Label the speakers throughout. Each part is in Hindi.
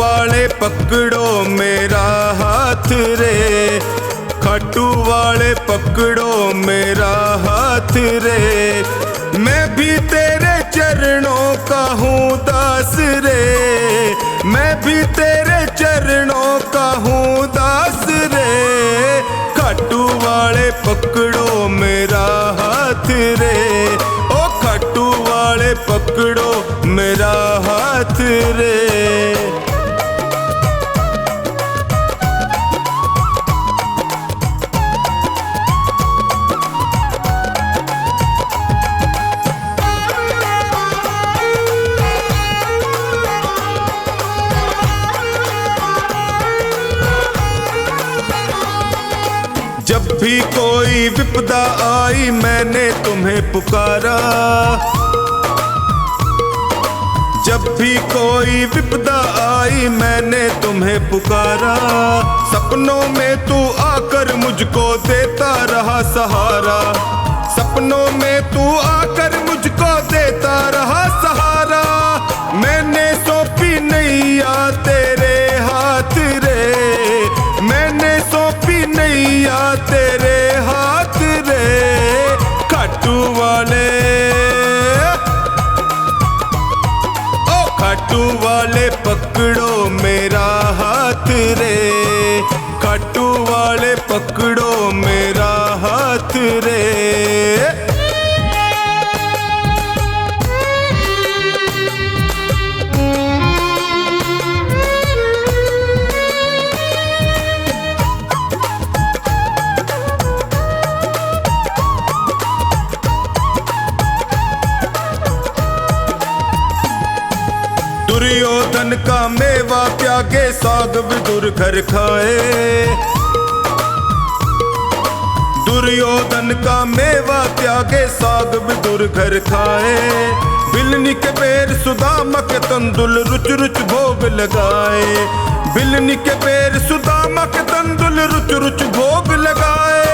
Speaker 1: वाले पकड़ो मेरा हाथ रे, खाटू वाले पकड़ो मेरा हाथ रे। मैं भी तेरे चरणों का हूँ दास रे, मैं भी तेरे चरणों का हूँ दास रे। खाटू वाले पकड़ो मेरा हाथ रे, ओ खाटू वाले पकड़ो मेरा हाथ रे। जब भी कोई विपदा आई मैंने तुम्हें पुकारा, जब भी कोई विपदा आई मैंने तुम्हें पुकारा। सपनों में तू आकर मुझको देता रहा सहारा, सपनों में तू आकर मुझको देता रहा सहारा। मैंने सौंपी नैया तेरे हाथ रे, मैंने सौंपी नैया तेरे हाथ रे। खाटू वाले, ओ खाटू वाले पकड़ो मेरा हाथ रे, खाटू वाले पकड़ो मेरा हाथ रे। दुर्योधन का मेवा त्यागे साग विदुर घर खाए, दुर्योधन का मेवा त्यागे साग विदुर घर खाए। बिलनी के पैर सुदामा के तंदुल रुच रुच भोग लगाए, बिलनी के पैर सुदामा के तंदुल रुच रुच भोग लगाए।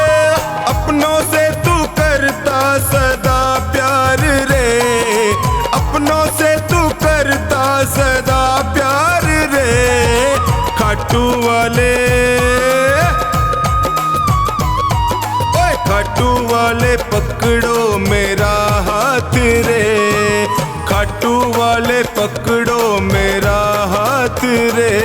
Speaker 1: अपनों से तू करता सदा प्यार रे, अपनों से तू करता सदा प्यार रे। खाटू वाले, ओए खाटू वाले पकड़ो मेरा हाथ रे, खाटू वाले पकड़ो मेरा हाथ रे।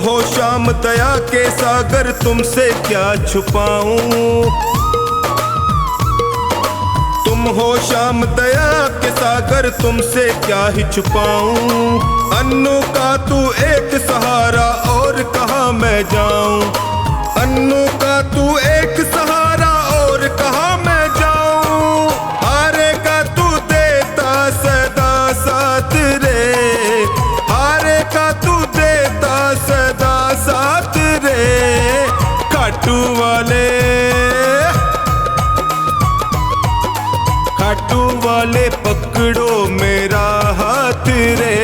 Speaker 1: हो श्याम दया के सागर तुमसे क्या छुपाऊं, तुम हो श्याम दया के सागर तुमसे क्या ही छुपाऊं। अन्नू का तू एक सहारा और कहाँ मैं जाऊं, अन्नू का तू एक सहारा और कहाँ मैं जाऊं। हारे का तू देता सदा साथ रे, हारे का तू देता सदा साथ रे। खाटू वाले, खाटू वाले पकड़ो मेरा हाथ रे,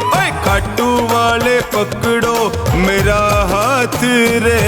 Speaker 1: ओए खाटू वाले पकड़ो मेरा हाथ रे।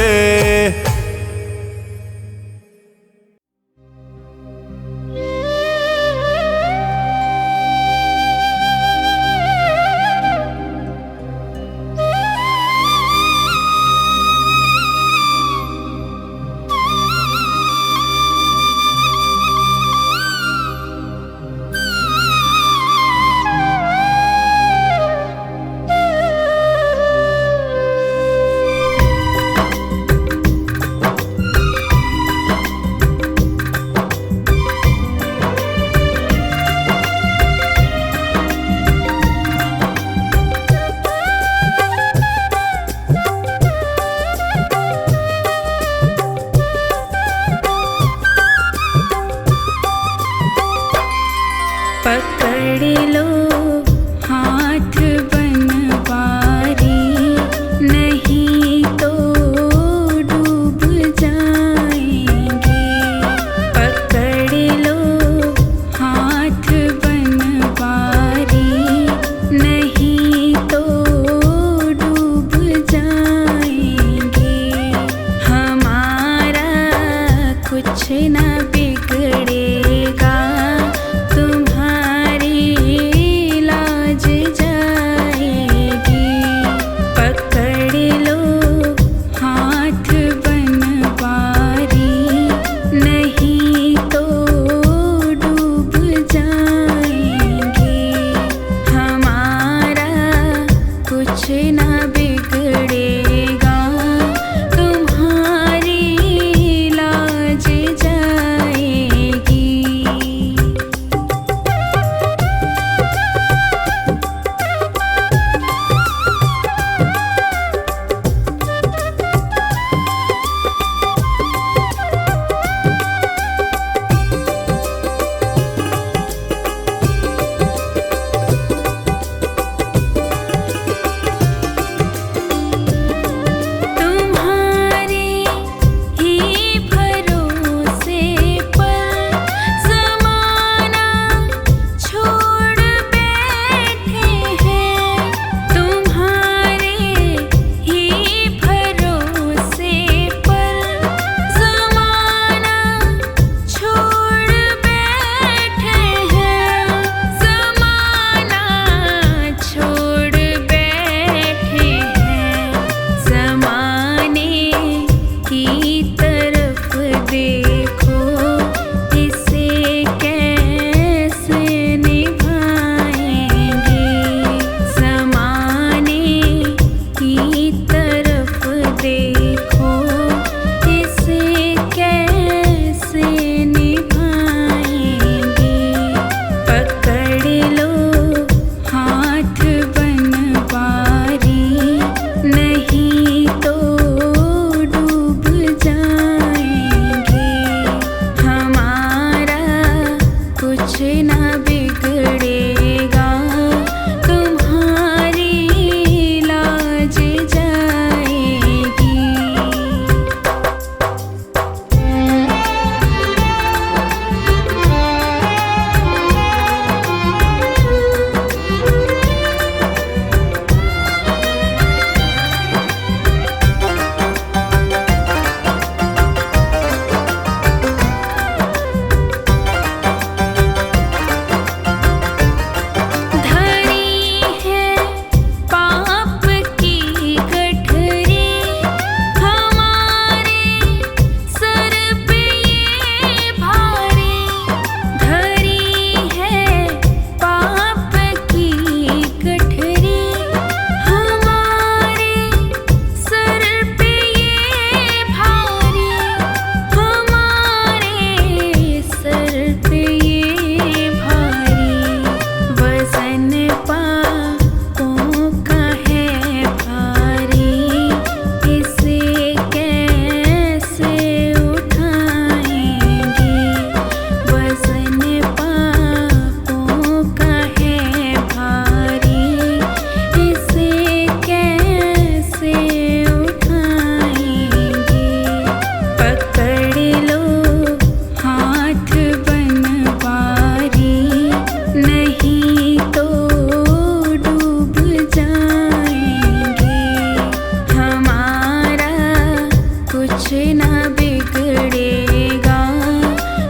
Speaker 2: कुछ ना बिगड़ेगा,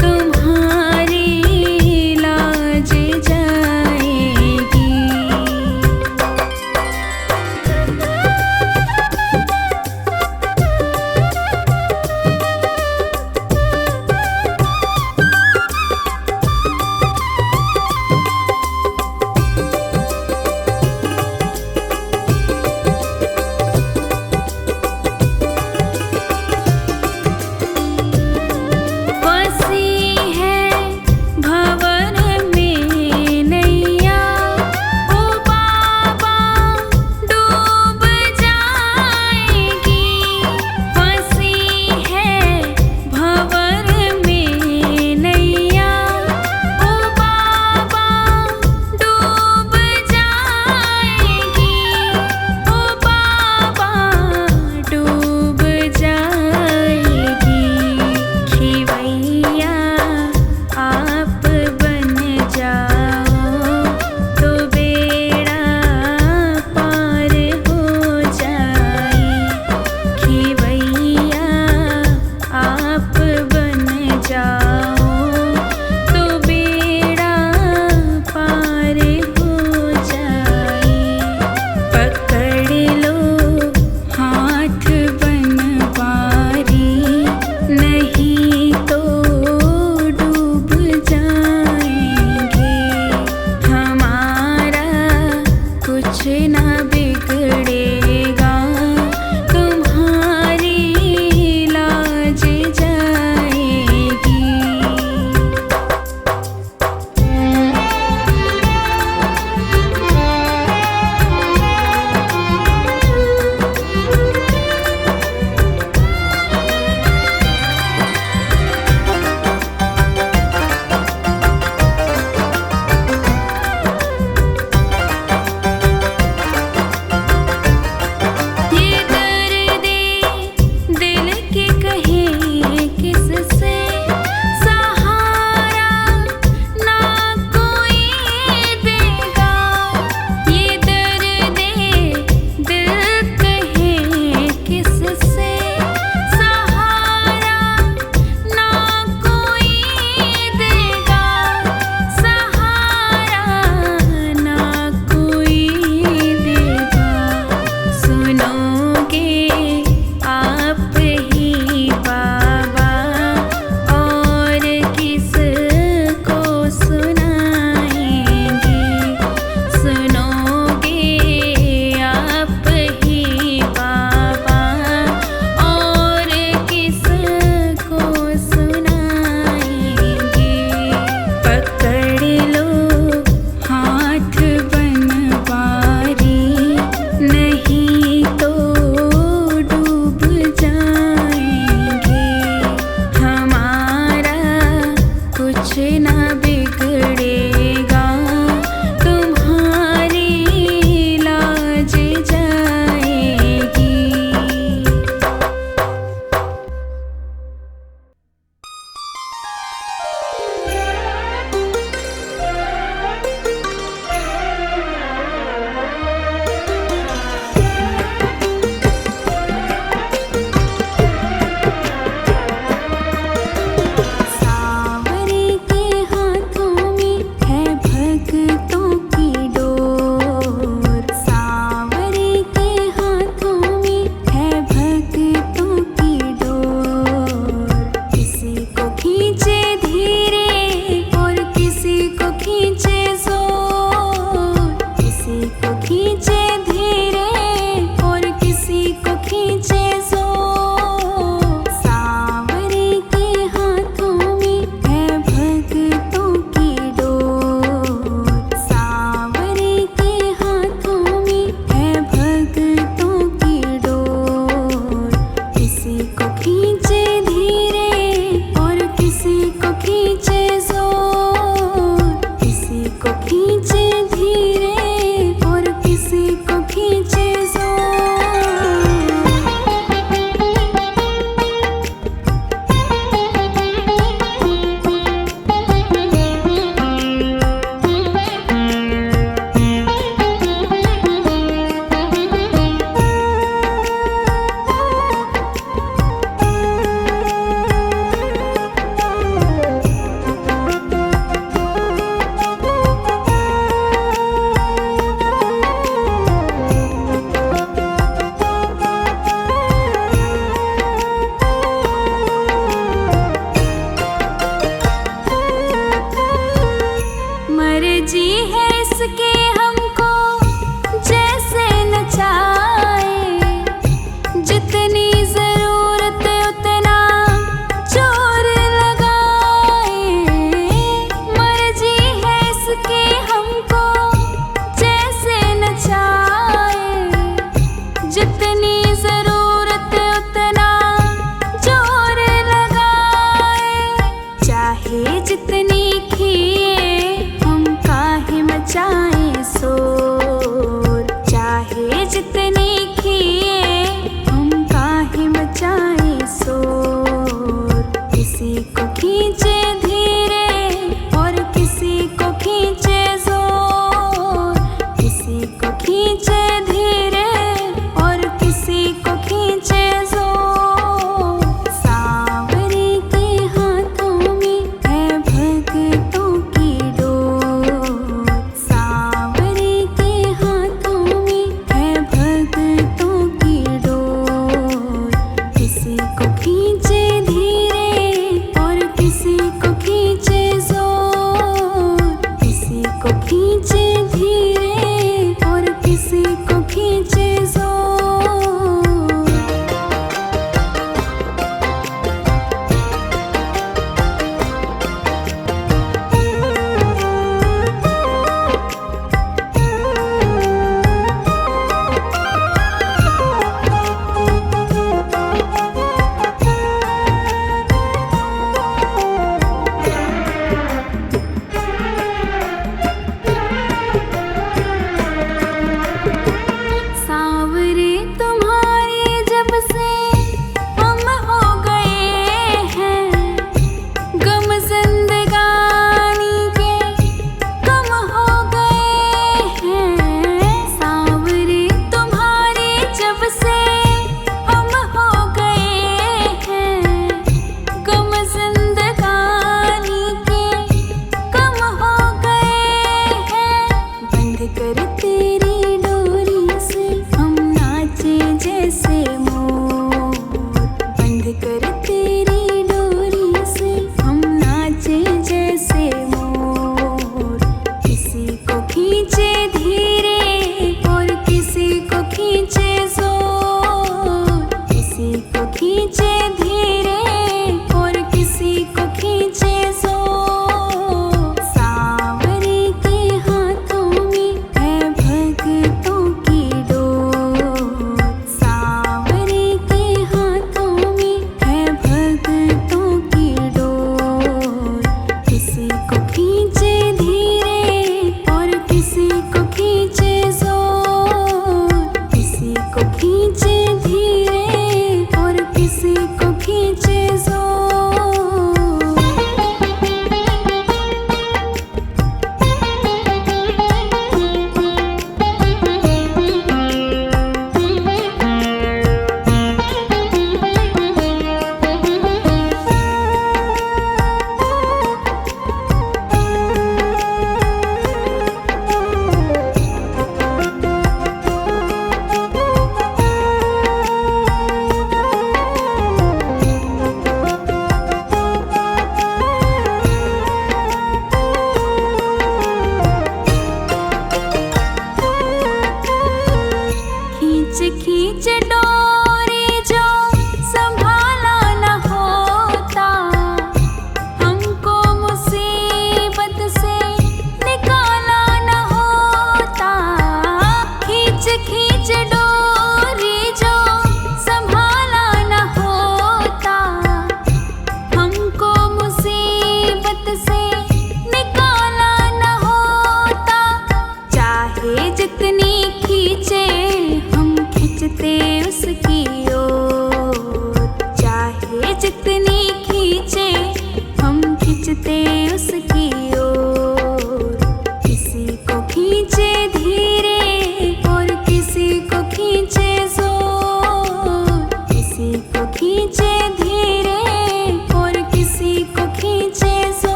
Speaker 2: तुम्हारी लाज जाएगी।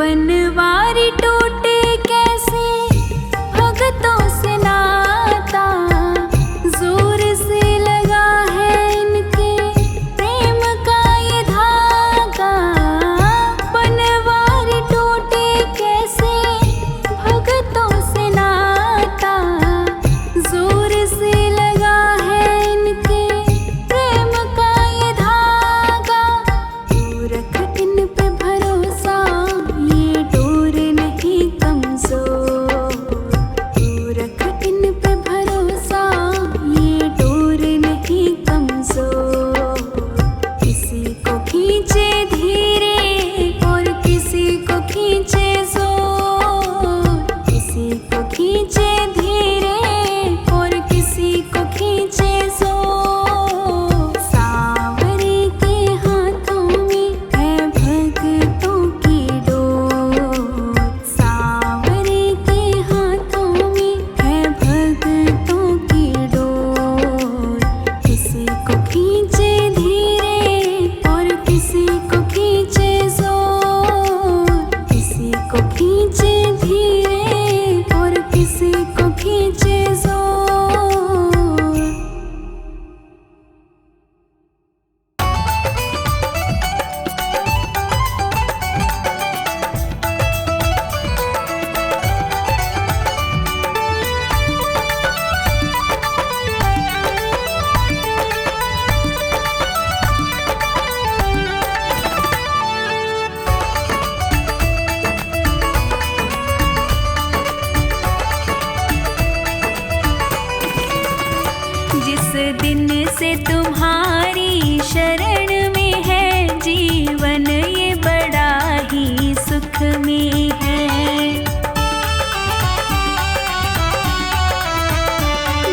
Speaker 2: बनवारी टूटे कैसे भगतों से नाता, जोर से लगा है इनके प्रेम का ये धागा। बनवारी टूटे कैसे भगतों से नाता, जोर से लगा है इनके प्रेम का ये धागा। तू रख इन पे भरोसा, ये डोर नहीं कमजोर। तू रख इन पे भरोसा, ये डोर नहीं कमजोर। किसी को खींचे धीरे और किसी को खींचे जोर। किसी को खींचे धीरे और किसी को खींचे जोर। सावरे के हाथों में है भगतों की डोर। सावरे के हाथों में है भगतों की डोर। किसी को खींचे धीरे और किसी को खींचे जोर। किसी को खींचे धीरे और किसी को खींचे जोर। जिस दिन से तुम्हारी शरण में है जीवन, ये बड़ा ही सुख में है।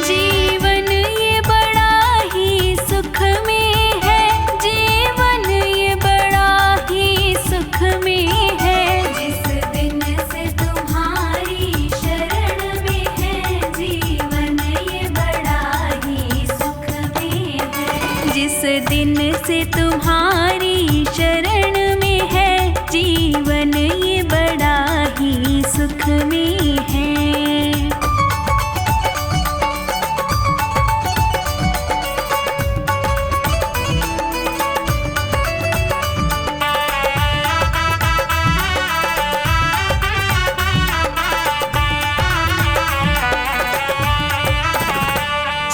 Speaker 2: जीवन ये बड़ा ही सुख में है। जीवन ये बड़ा ही सुख में है। जिस दिन से तुम्हारी शरण में है जीवन, ये बड़ा ही सुख में है। जिस दिन से तुम्हारी शरण में है जीवन, ये बड़ा ही सुख में है।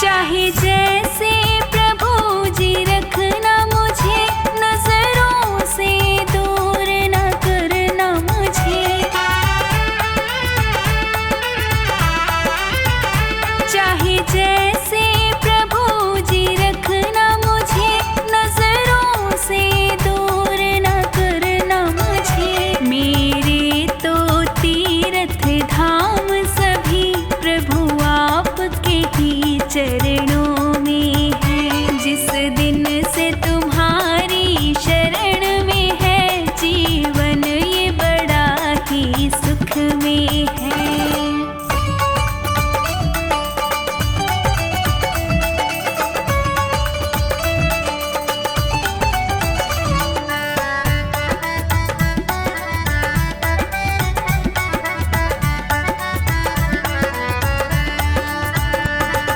Speaker 2: चाहे जैसे प्रभु जी रखना मुझे, नजरों से दूर न करना मुझे। चाहे जैसे प्रभु जी रखना मुझे, नजरों से दूर न करना मुझे। मेरे तो तीर्थ धाम सभी प्रभु आपके ही चरणों में है। जिस दिन से तुम्हारी शरण में है जीवन, ये बड़ा ही सुख में है।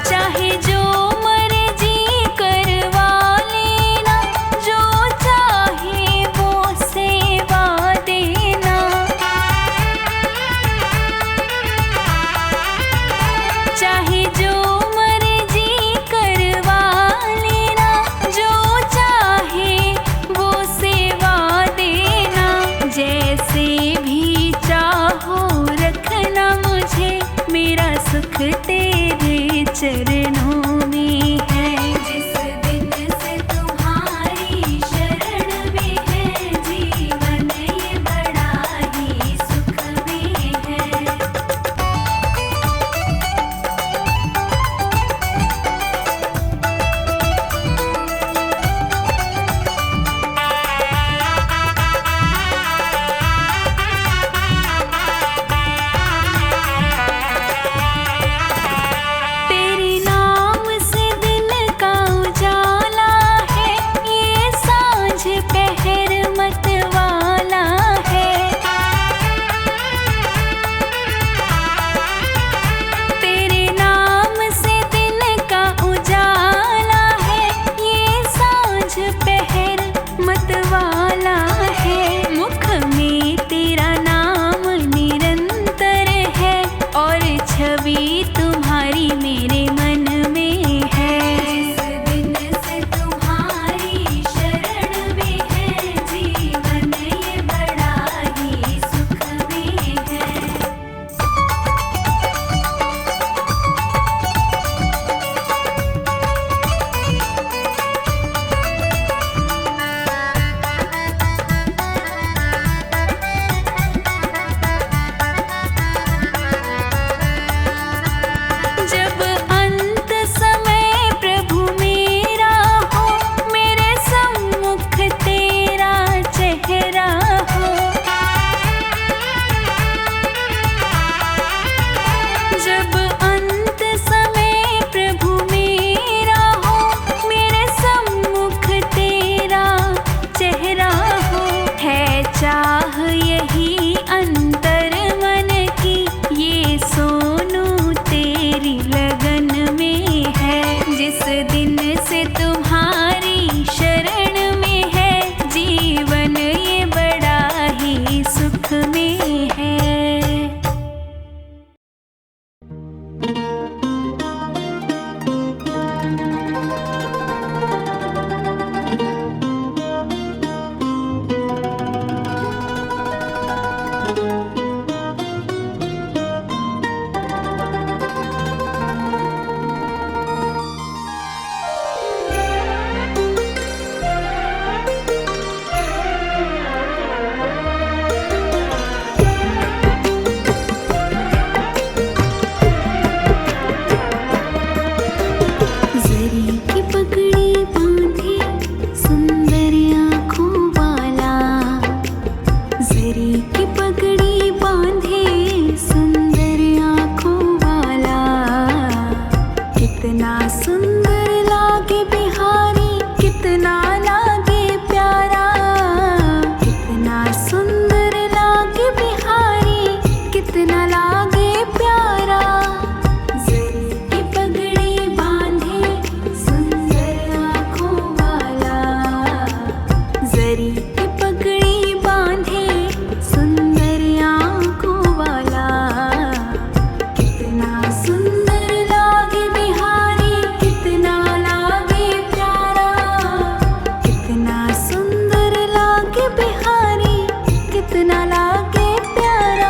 Speaker 2: चाहे जो मर्जी करवा लेना, जो चाहे वो सेवा देना। चाहे जो मर्जी करवा लेना, जो चाहे वो सेवा देना। जैसे भी चाहो रखना मुझे, मेरा सुख तेरे चरणों में है। जिस दिन से तुम्हारी शरण में है जीवन, ये बड़ा ही सुख में है। तेरी पगड़ी बांधे सुंदर आँखों वाला, कितना सुंदर लागे बिहारी, कितना लागे प्यारा, कितना सुंदर लागे बिहारी, कितना लागे प्यारा। जरी की पगड़ी बांधे सुंदर आँखों वाला, जरी की पगड़ी बांधे सुंदर आँखों वाला, कितना सुंदर लागे बिहारी, कितना लागे प्यारा, कितना सुंदर लागे बिहारी, कितना लागे प्यारा।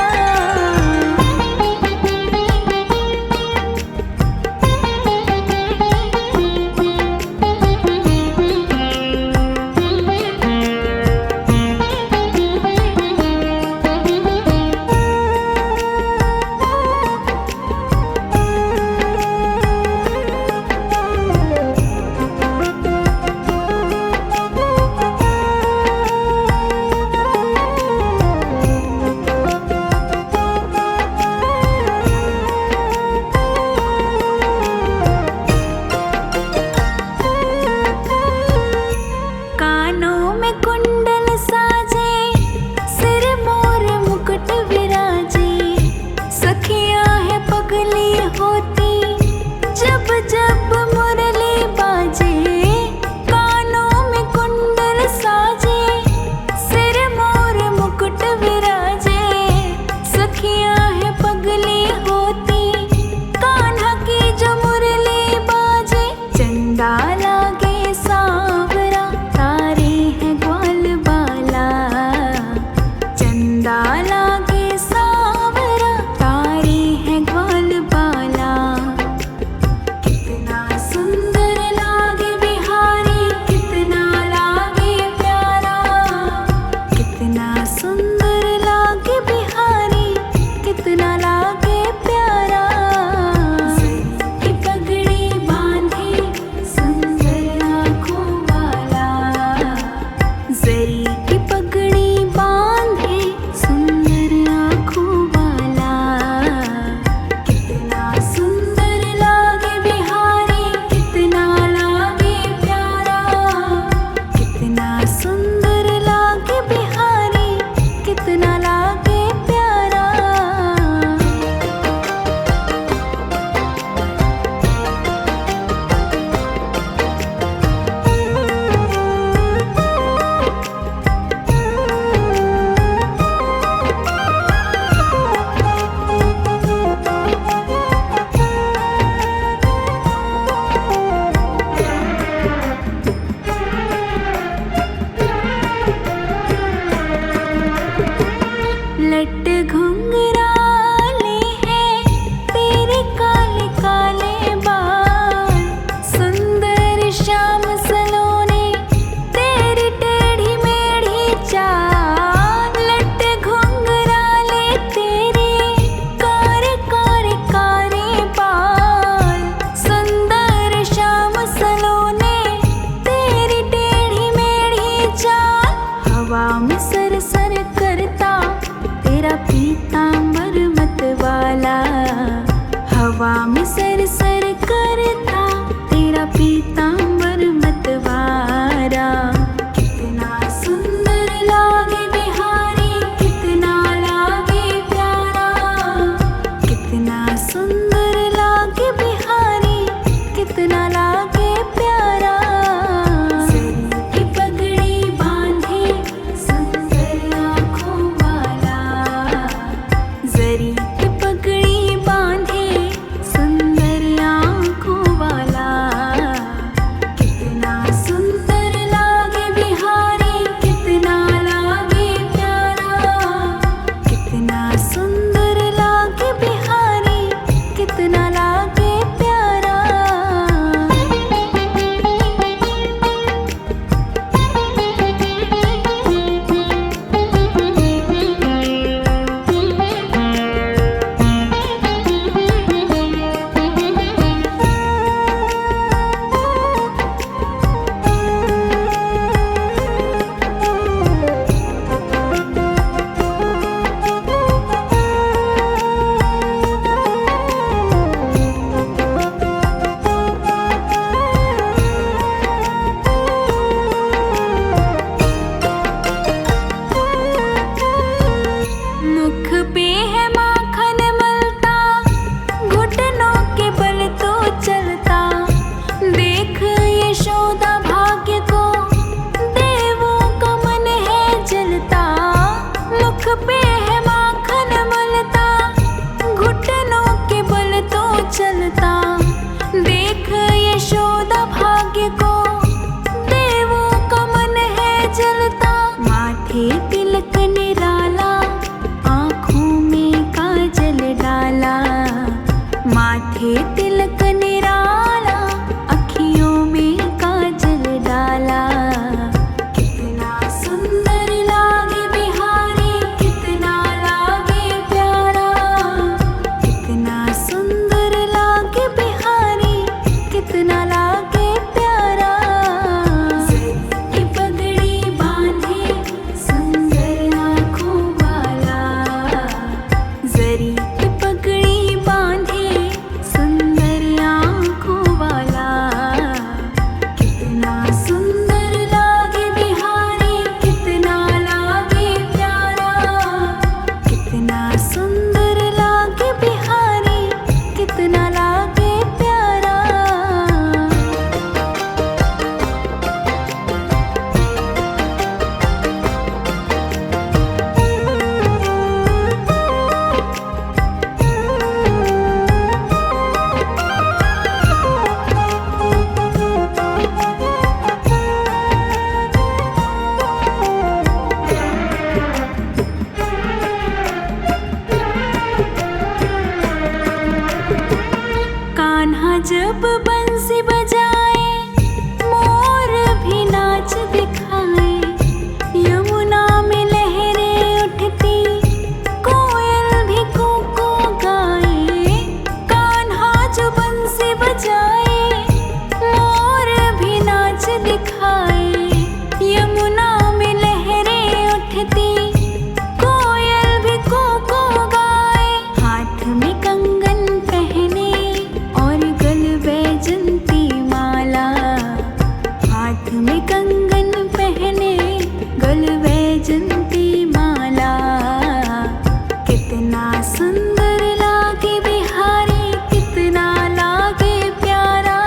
Speaker 2: कानों में कुंडल साजे, सिर मोर मुकुट विराजे, सखियां है पगली होती जब जब मुरली बाजे। कानों में कुंडल साजे, सिर मोर मुकुट विराजे, सखियां है पगली होती कान्हा की जो मुरली बाजे। चंदा लागे सांवरा, तारे हैं ग्वाल बाला, चंदा लागे सांवरा, तारे हैं ग्वाल बाला, कितना सुंदर लागे बिहारी, कितना लागे प्यारा, कितना सुंदर लागे बिहारी, कितना लागे प्यारा। की पगड़ी बांधे सुंदर आँखों वाला, जरी की पगड़ी बांधे सुंदर आँखों वाला, कितना सुंदर लागे बिहारी, कितना लागे प्यारा, कितना सुंदर लागे बिहारी, कितना लागे प्यारा। लट घुंघराले हैं तेरे काले काले बाल, सुंदर श्याम सलोने तेरी टेढ़ी मेढ़ी चाल। लट घुंघराले तेरे कारे कारे कारे बाल, सुंदर श्याम सलोने तेरी टेढ़ी मेढ़ी चाल। हवा में सर सर करता तेरा पीतांबर मत वाला, हवा में सर सर जब बंसी बजाए मोर भी नाच दिखाए, यमुना में लहरें उठती कोयल भी कूकू गाए। कान्हा जो बंसी बजाए मोर भी नाच दिखाए, यमुना में लहरें उठती कोयल भी कूकू गाए। हाथ में कंगन पहने और गल बैजंती माला, हाथ में कंगन पहने गल बैजंती माला। कितना सुंदर लागे बिहारी, कितना लागे प्यारा,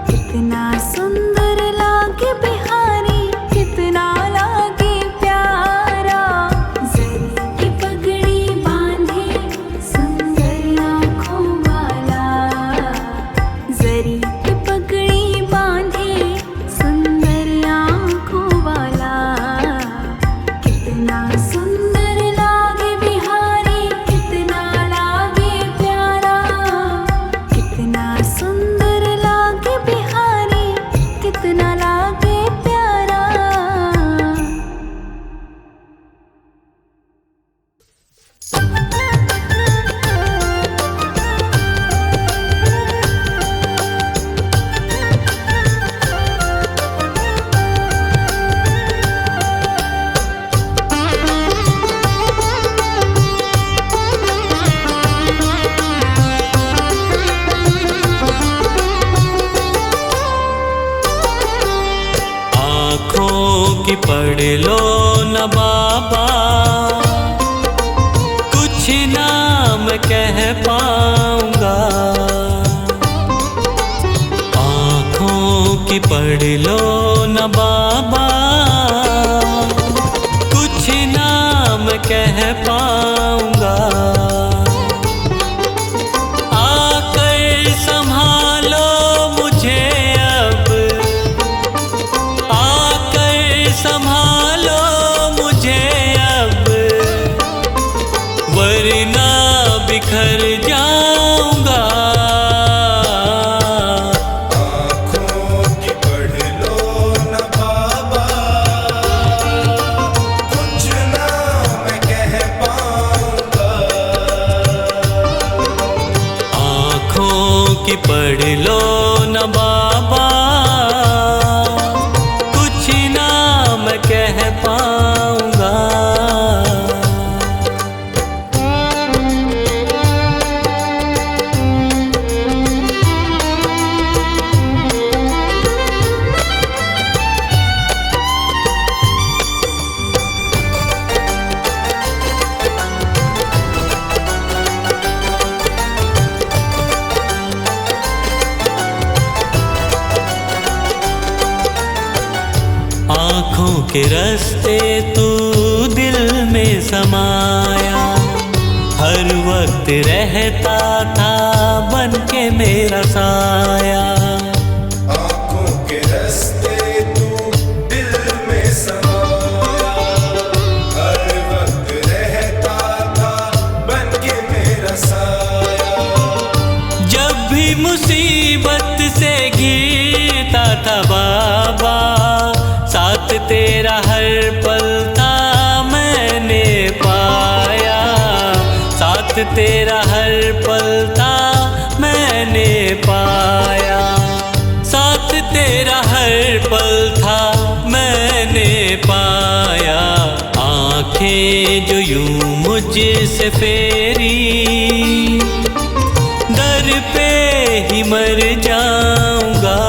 Speaker 2: कितना सुंदर लागे बिहारी, कितना लागे प्यारा। जरी की पगड़ी बांधे सुंदर आँखों वाला, जरी की पगड़ी बांधे सुंदर आँखों वाला। कितना सुंदर लागे बिहारी, कितना लागे प्यारा, कितना सुंदर लागे बिहारी, कितना लागे प्यारा।
Speaker 3: आँखों की पढ़ लो न बाबा, कुछ ना मैं कह पाऊंगा। आँखों की पढ़ लो न बाबा, कुछ ना मैं कह पाऊंगा। आकर संभालो मुझे अब, आकर संभालो मुझे अब, वरना बिखर जाऊंगा।
Speaker 1: आँखों की पढ़ लो न बाबा, कुछ ना मैं कह पाऊंगा।
Speaker 3: आँखों की पढ़ लो न बाबा, कुछ ना मैं कह पाऊंगा। आँखों के रास्ते तू दिल में समाया, हर वक्त रहता था बन के मेरा साया।
Speaker 1: आँखों के रास्ते तू दिल में समाया, हर वक्त रहता था बन के मेरा साया।
Speaker 3: जब भी मुसीबत से घिरता था बाबा, साथ तेरा हर पल था मैंने पाया। साथ तेरा हर पल था मैंने पाया। साथ तेरा हर पल था मैंने पाया। आँखें जो यूं मुझसे फेरी, दर पे ही मर जाऊंगा।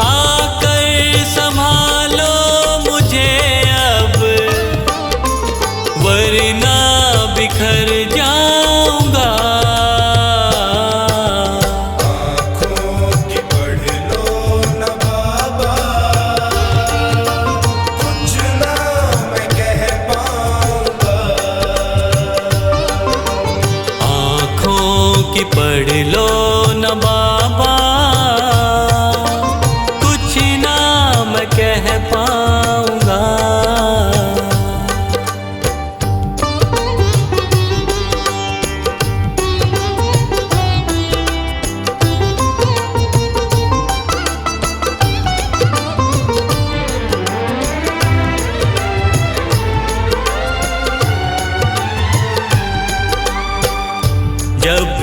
Speaker 3: आकर संभालो मुझे अब, वरना बिखर जाऊंगा।
Speaker 1: आँखों की पढ़ लो न बाबा, कुछ ना मैं कह पाऊंगा।
Speaker 3: आँखों की पढ़ लो न बाबा, कुछ ना मैं कह पाऊंगा।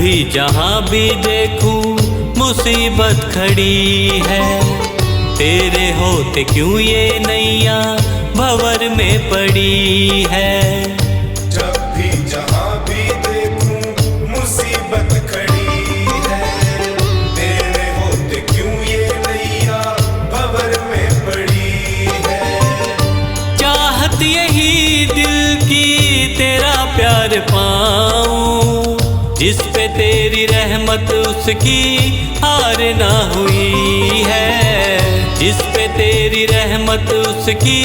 Speaker 3: भी जहाँ भी देखूं मुसीबत खड़ी है, तेरे होते क्यों ये नैया भंवर में पड़ी है।
Speaker 1: जब भी जहाँ भी देखूं मुसीबत खड़ी है, तेरे होते क्यों ये नैया भंवर में पड़ी है।
Speaker 3: चाहत यही दिल की तेरा प्यार पाऊं, जिस पे तेरी रहमत उसकी हार ना हुई है, जिस पे तेरी रहमत उसकी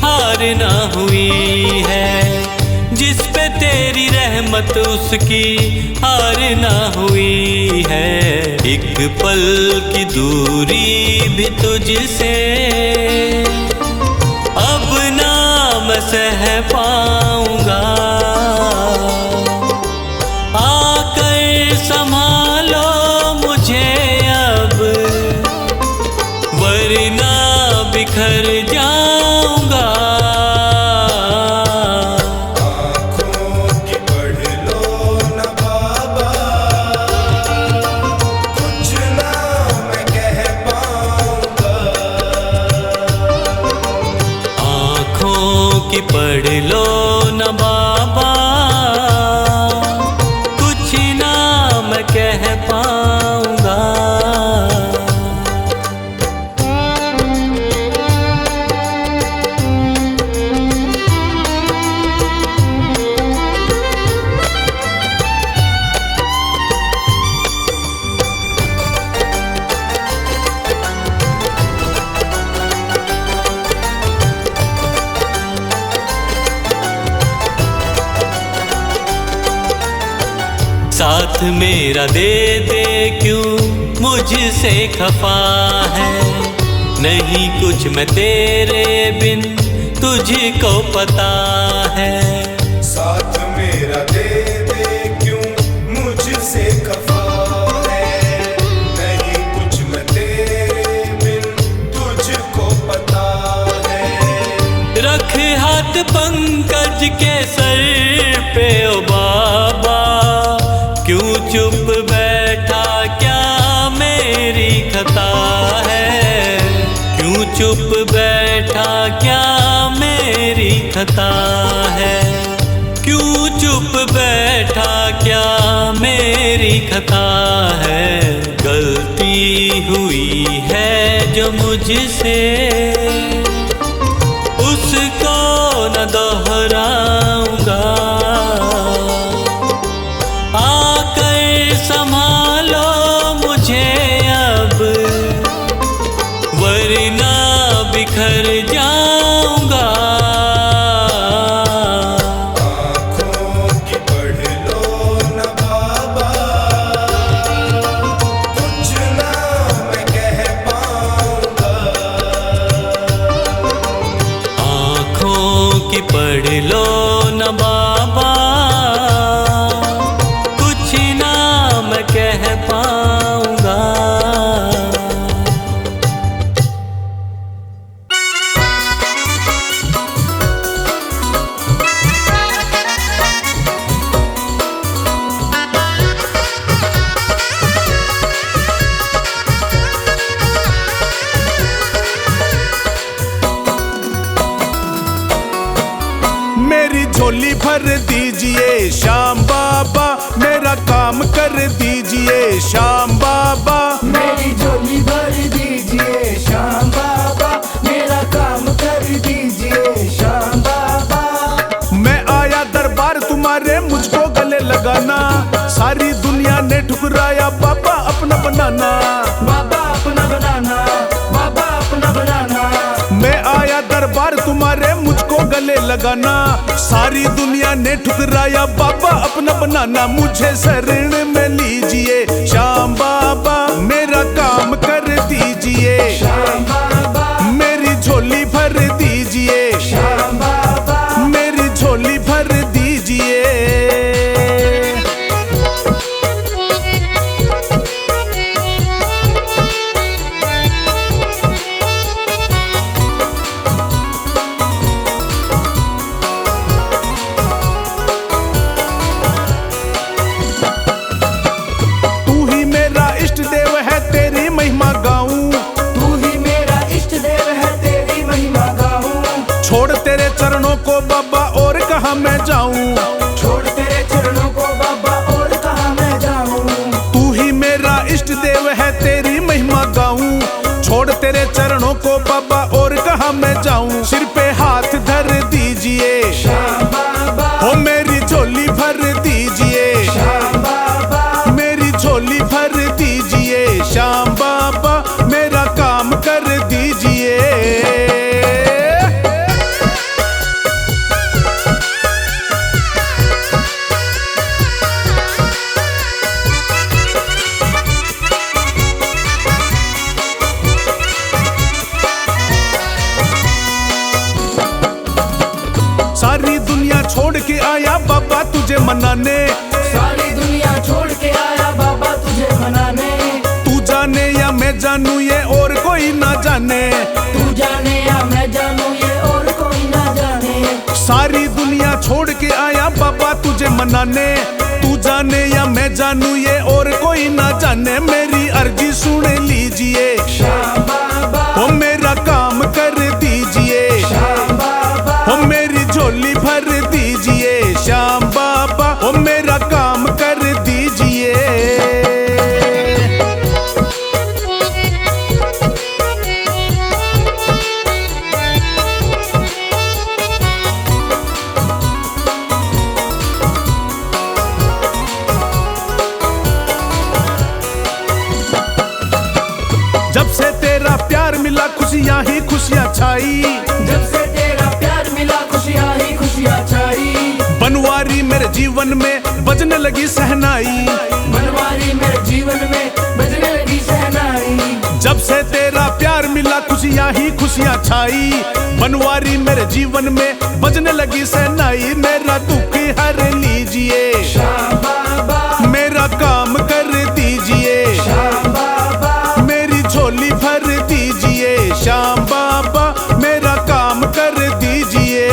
Speaker 3: हार ना हुई है, जिस पे तेरी रहमत उसकी हार ना हुई है। एक पल की दूरी भी तुझसे अब ना मैं सह पाऊंगा, आकर संभालो मुझे अब, वरना बिखर जाऊंगा।
Speaker 1: आँखों की पढ़ लो न बाबा, कुछ ना मैं कह पाऊंगा।
Speaker 3: आँखों की पढ़ लो न बाबा, कुछ ना मैं कह पाऊंगा। साथ मेरा दे दे क्यों मुझसे खफा है, नहीं कुछ मैं तेरे बिन तुझको पता है।
Speaker 1: साथ मेरा दे दे क्यों मुझसे खफा है, नहीं कुछ मैं तेरे बिन तुझको पता है।
Speaker 3: रख हाथ पंकज के सर पे ओ बाबा, क्यों चुप बैठा क्या मेरी खता है, क्यों चुप बैठा क्या मेरी खता है, क्यों चुप बैठा क्या मेरी खता है। गलती हुई है जो मुझसे उसको न दोहराऊंगा, आकर संभालो मुझे अब, वरना बिखर जाऊंगा।
Speaker 1: आँखों की पढ़ लो न बाबा, कुछ ना मैं कह पाऊंगा।
Speaker 3: आँखों की पढ़ लो न बाबा, कुछ ना मैं कह पाऊंगा।
Speaker 1: मेरी झोली भर दीजिए श्याम बाबा, मेरा काम कर दीजिए श्याम बाबा।
Speaker 4: मेरी झोली भर दीजिए श्याम बाबा, मेरा काम कर दीजिए श्याम बाबा।
Speaker 1: मैं आया दरबार तुम्हारे, मुझको गले लगाना, सारी दुनिया ने ठुकराया बाबा अपना बनाना।
Speaker 4: बाबा अपना बनाना, बाबा अपना बनाना।
Speaker 1: मैं आया दरबार तुम्हारे, मुझको गले लगाना, सारी दुनिया ने ठुकराया बाबा अपना बनाना। मुझे शरण में लीजिए श्याम बाबा, मेरा काम कर दीजिए
Speaker 4: श्याम बाबा,
Speaker 1: मेरी झोली भर दीजिए
Speaker 4: श्याम बाबा,
Speaker 1: मेरी झोली भर दीजिए।
Speaker 5: कहाँ मैं जाऊं।
Speaker 4: छोड़ तेरे चरणों को बाबा और कहाँ मैं जाऊं।
Speaker 5: तू ही मेरा इष्ट देव है, तेरी महिमा गाऊं। छोड़ तेरे चरणों को बाबा और कहाँ मैं जाऊं। सिर पे हाथ धर दीजिए
Speaker 4: श्याम बाबा,
Speaker 5: हो मेरी झोली भर दीजिए।
Speaker 4: श्याम बाबा,
Speaker 5: मेरी झोली भर दीजिए। श्याम बाबा मेरा काम कर दीजिए। सारी दुनिया छोड़ के आया बाबा तुझे मनाने।
Speaker 4: सारी दुनिया छोड़ के आया बाबा तुझे मनाने।
Speaker 5: तू जाने या मैं जानू ये और कोई ना जाने।
Speaker 4: तू जाने या मैं जानूं ये और कोई ना जाने।
Speaker 5: सारी दुनिया छोड़ के आया बाबा तुझे मनाने। तू जाने या मैं जानू ये और कोई ना जाने। मेरी अर्जी सुन लीजिए।
Speaker 4: श्याम बाबा,
Speaker 5: हो मेरा काम कर दीजिए।
Speaker 4: श्याम बाबा,
Speaker 5: हो मेरी झोली भर दीजिए। श्याम बाबा हो मेरा काम कर दीजिए। जब से तेरा प्यार मिला खुशियाँ ही खुशियाँ छाई।
Speaker 4: जब से तेरा प्यार मिला खुशियाँ ही खुशियाँ छाई।
Speaker 5: बनवारी मेरे जीवन में बजने लगी सहनाई।
Speaker 4: बनवारी मेरे जीवन में बजने लगी शहनाई।
Speaker 5: जब से तेरा प्यार मिला खुशियाँ ही खुशियाँ छाई। बनवारी मेरे जीवन में बजने लगी सहनाई। मेरा दुख हर लीजिए।
Speaker 4: श्याम बाबा,
Speaker 5: मेरा काम कर दीजिए।
Speaker 4: श्याम बाबा,
Speaker 5: मेरी झोली भर दीजिए। श्याम बाबा मेरा काम कर दीजिए।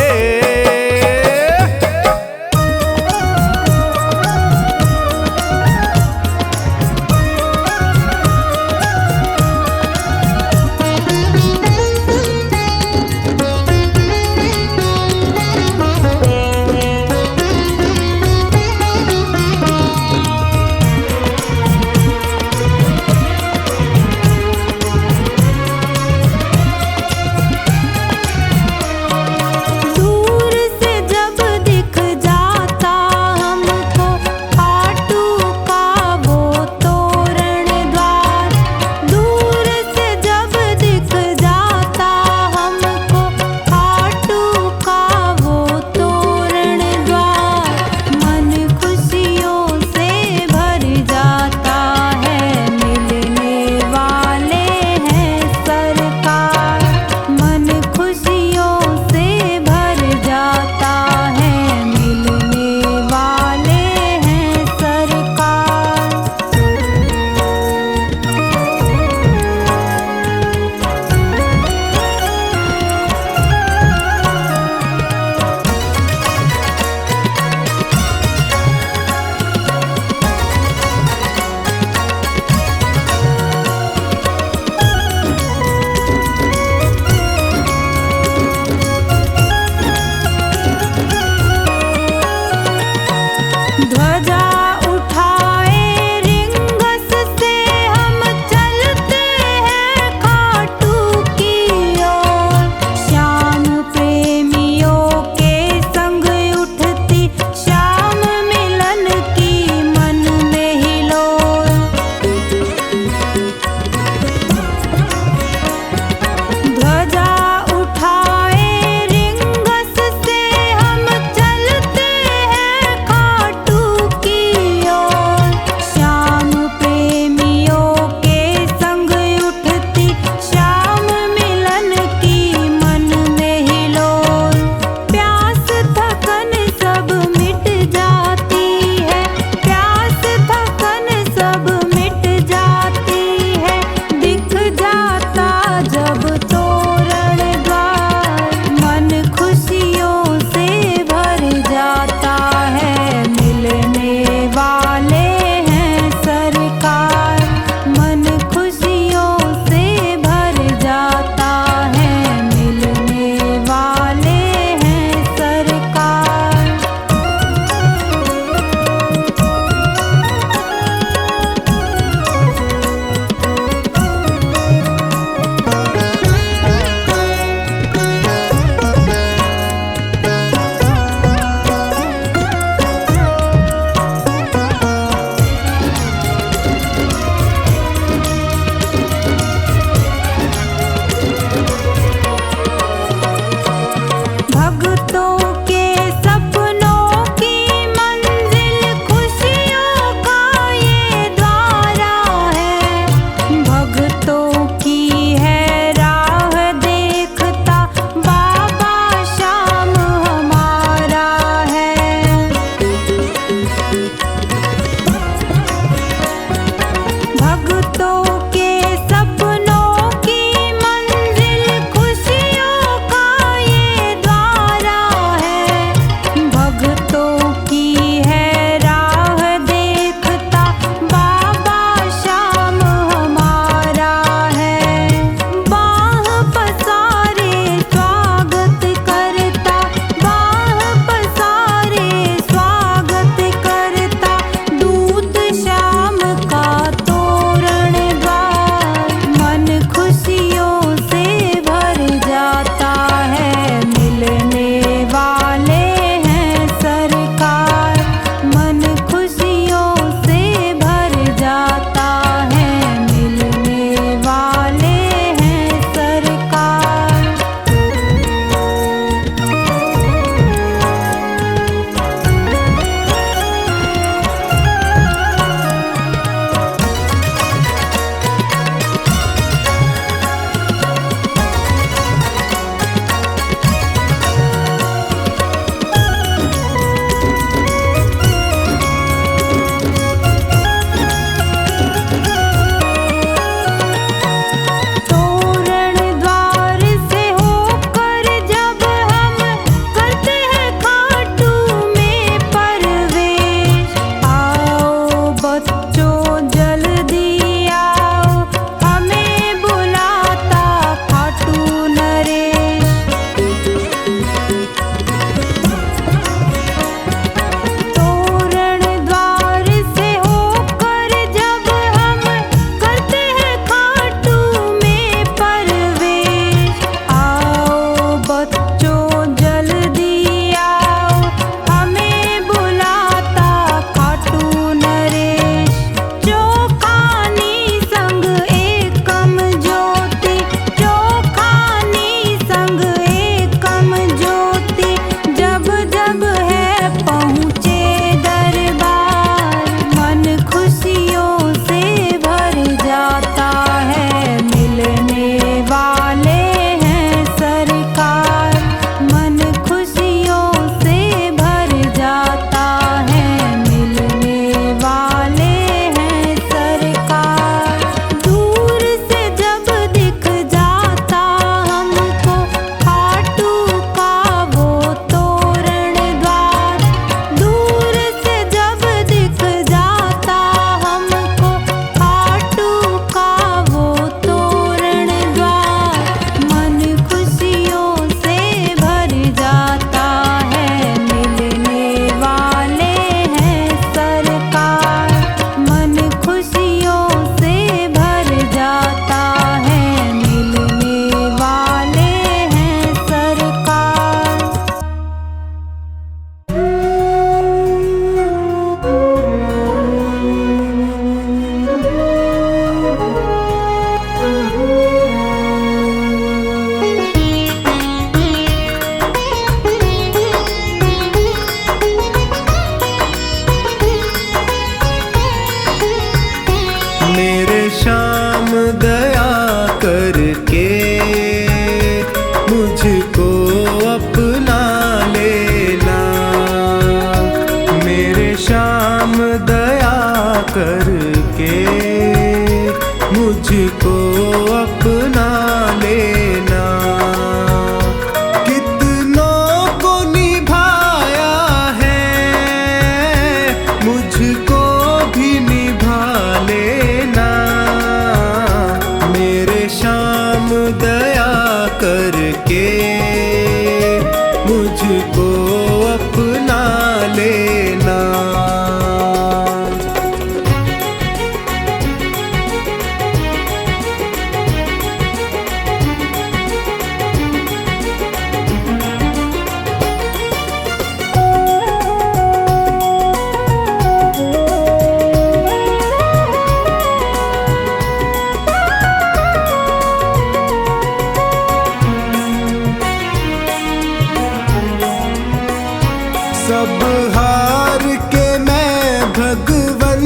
Speaker 1: सब हार के मैं भगवन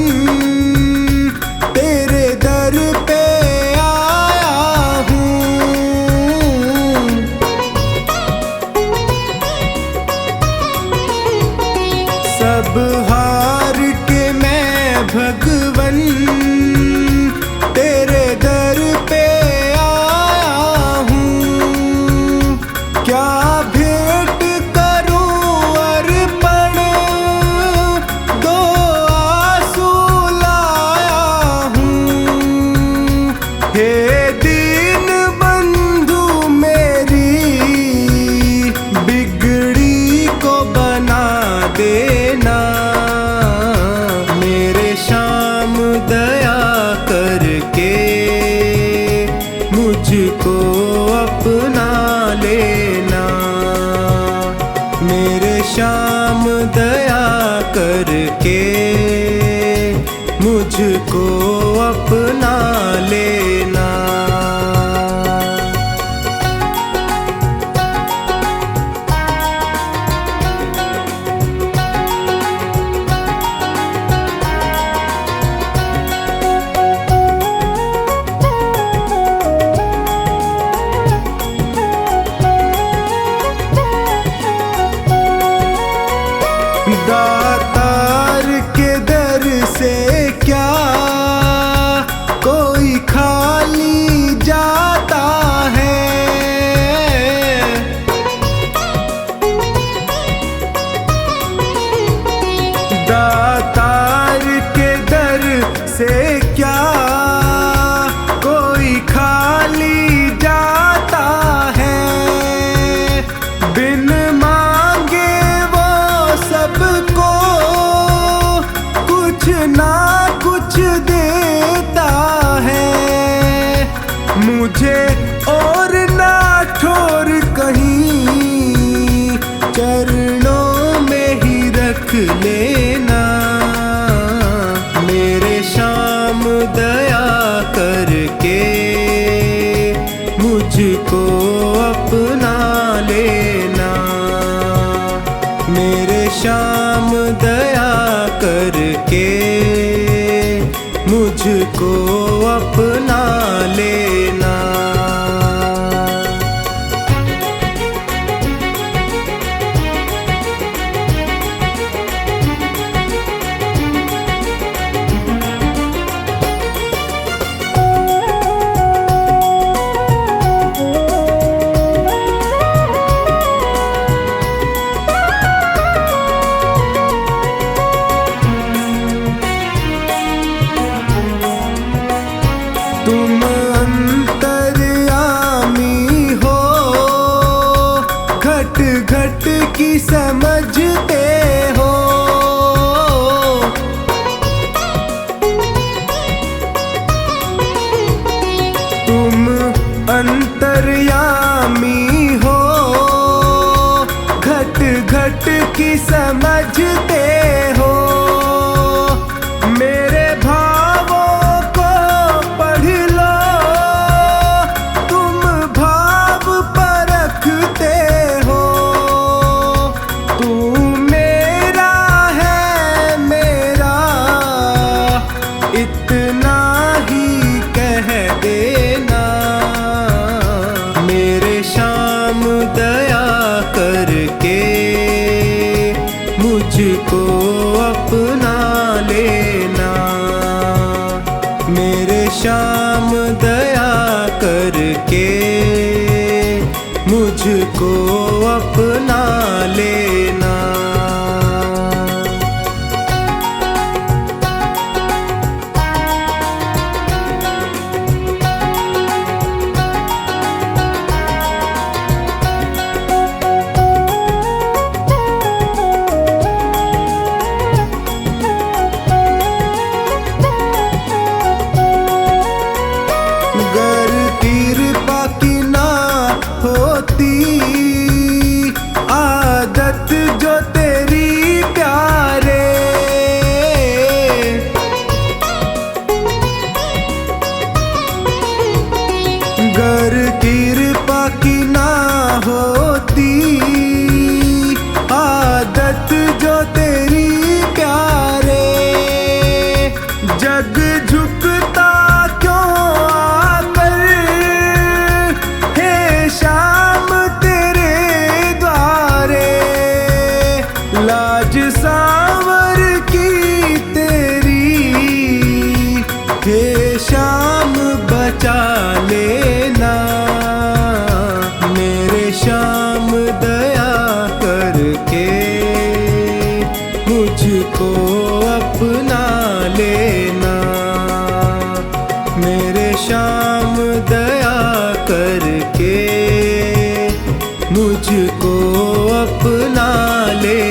Speaker 1: तेरे दर पे आया हूँ। सब हार के मैं भगवन तेरे दर पे आया हूँ। क्या भेंट करूं अर्पण, दो आंसू लाया हूँ। हे दीन बंधु मेरी बिगड़ी को बना देना। मेरे श्याम दया करके मुझको अपना लेना। मेरे श्याम दया करके मुझको अपना लेना। दातार के दर से क्या कोई खाली जाता है। दातार के दर से क्या कोई खाली जाता है। बिन मांगे वो सबको कुछ ना कुछ देता है। मुझे और ना ठोर कहीं, चरणों में ही रख लेना। मेरे श्याम दया करके मुझको अपना लेना। मेरे श्याम दया करके मुझको अपना लेना। तुम अंतर्यामी हो, घट घट की समझते हो। तुम अंतर्यामी हो, घट घट की समझते हो। मेरे भावों को पढ़ लो, तुम भाव परखते हो। तू मेरा है मेरा, इतना ही कह देना। मेरे श्याम दया करके मुझको अपना लेना। मेरे श्याम दया करके मुझको अपना लेना। गर कृपा की ना होती, सांवर की तेरी, हे शाम बचा लेना मेरे शाम, दया करके मुझको अपना लेना मेरे शाम, दया करके मुझको अपना ले।